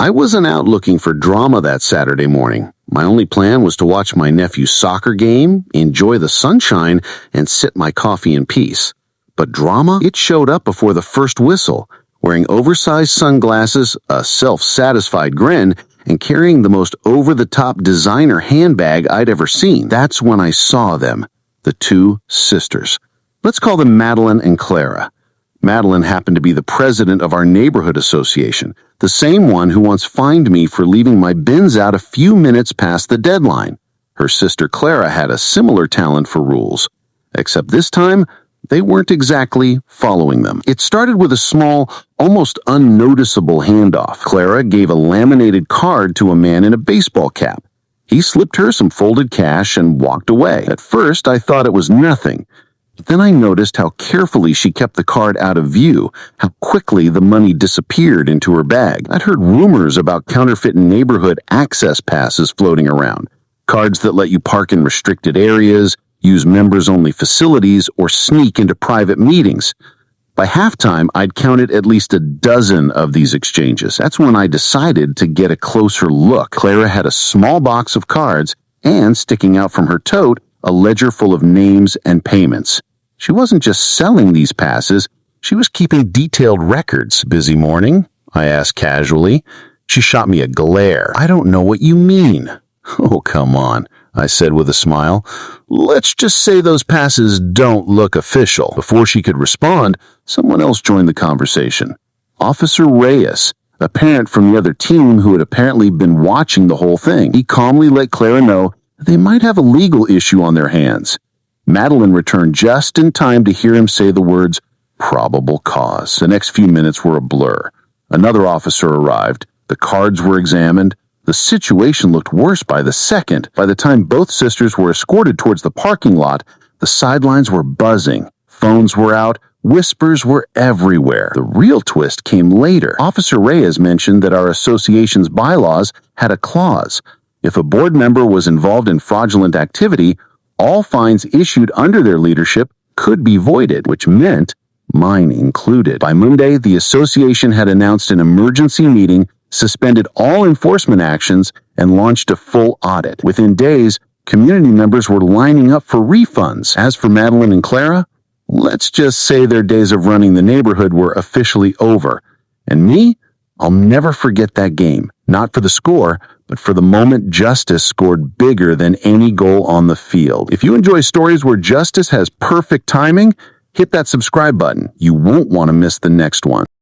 I wasn't out looking for drama that Saturday morning. My only plan was to watch my nephew's soccer game, enjoy the sunshine, and sip my coffee in peace. But drama? It showed up before the first whistle, wearing oversized sunglasses, a self-satisfied grin, and carrying the most over-the-top designer handbag I'd ever seen. That's when I saw them, the two sisters. Let's call them Madeline and Clara. Madeline happened to be the president of our neighborhood association, the same one who once fined me for leaving my bins out a few minutes past the deadline. Her sister Clara had a similar talent for rules, except this time, they weren't exactly following them. It started with a small, almost unnoticeable handoff. Clara gave a laminated card to a man in a baseball cap. He slipped her some folded cash and walked away. At first, I thought it was nothing. But then I noticed how carefully she kept the card out of view, how quickly the money disappeared into her bag. I'd heard rumors about counterfeit neighborhood access passes floating around, cards that let you park in restricted areas, use members-only facilities, or sneak into private meetings. By halftime, I'd counted at least a dozen of these exchanges. That's when I decided to get a closer look. Clara had a small box of cards, and sticking out from her tote, a ledger full of names and payments. She wasn't just selling these passes, she was keeping detailed records. Busy morning? I asked casually. She shot me a glare. I don't know what you mean. Oh, come on, I said with a smile. Let's just say those passes don't look official. Before she could respond, someone else joined the conversation. Officer Reyes, a parent from the other team who had apparently been watching the whole thing. He calmly let Clara know that they might have a legal issue on their hands. Madeline returned just in time to hear him say the words, probable cause. The next few minutes were a blur. Another officer arrived. The cards were examined. The situation looked worse by the second. By the time both sisters were escorted towards the parking lot, the sidelines were buzzing. Phones were out. Whispers were everywhere. The real twist came later. Officer Reyes mentioned that our association's bylaws had a clause. If a board member was involved in fraudulent activity, all fines issued under their leadership could be voided, which meant mine included. By Monday, the association had announced an emergency meeting, suspended all enforcement actions, and launched a full audit. Within days, community members were lining up for refunds. As for Madeline and Clara, let's just say their days of running the neighborhood were officially over. And me? I'll never forget that game. Not for the score, but for the moment justice scored bigger than any goal on the field. If you enjoy stories where justice has perfect timing, hit that subscribe button. You won't want to miss the next one.